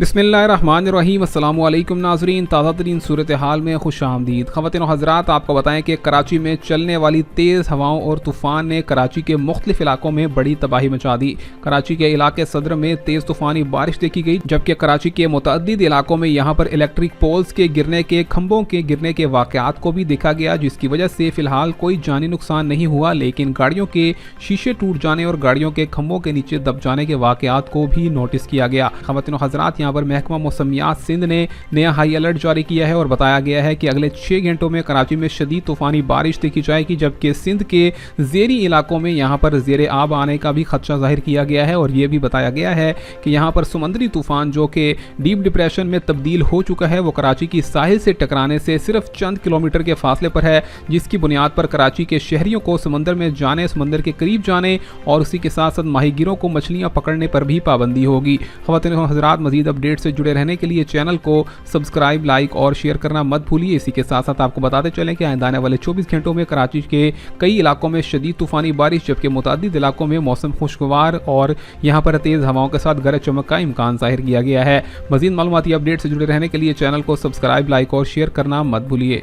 बिस्मिल्लाहिर्रहमानिर्रहीम। अस्सलाम वालेकुम नाज़रीन, ताज़ा तरीन सूरत हाल में खुश आमदीद। ख़वातीन और हज़रात, आपको बताएं कि कराची में चलने वाली तेज़ हवाओं और तूफ़ान ने कराची के मुख्तलिफ इलाकों में बड़ी तबाही मचा दी। कराची के इलाके सदर में तेज़ तूफ़ानी बारिश देखी गई, जबकि कराची के मुतअद्दिद इलाकों में यहाँ पर इलेक्ट्रिक पोल्स के गिरने के खंभों के गिरने के वाक़यात को भी देखा गया, जिसकी वजह से फ़िलहाल कोई जानी नुकसान नहीं हुआ, लेकिन गाड़ियों के शीशे टूट जाने और गाड़ियों के खंभों के नीचे दब जाने के वाक़यात को भी नोटिस किया गया। ख़वातीन और हज़रात, यहाँ पर महकमा मौसमियात सिंध ने नया हाई अलर्ट जारी किया है और बताया गया है कि अगले 6 घंटों में कराची में शदीद तूफ़ानी बारिश देखी जाएगी, जबकि सिंध के ज़ेरी इलाकों में यहाँ पर ज़ेरे आब आने का भी खदशा जाहिर किया गया है। और ये भी बताया गया है कि यहाँ पर समुद्री तूफ़ान जो कि डीप डिप्रेशन में तब्दील हो चुका है, वो कराची की साहिल से टकराने से सिर्फ चंद किलोमीटर के फासले पर है, जिसकी बुनियाद पर कराची के शहरियों को समंदर में जाने, समंदर के करीब जाने और उसी के साथ साथ माहीगीरों को मछलियाँ पकड़ने पर भी पाबंदी होगी। ख़वातीन और हज़रात, मज़ीद अपडेट से जुड़े रहने के लिए चैनल को सब्सक्राइब, लाइक और शेयर करना मत भूलिए। इसी के साथ साथ आपको बताते चलें कि आने वाले 24 घंटों में कराची के कई इलाकों में शदीद तूफ़ानी बारिश, जबकि मुतअद्दिद इलाकों में मौसम खुशगवार और यहाँ पर तेज़ हवाओं के साथ गरज चमक का इम्कान ज़ाहिर किया गया है। मज़ीद मालूमाती अपडेट से जुड़े रहने के लिए चैनल को सब्सक्राइब, लाइक और शेयर करना मत भूलिए।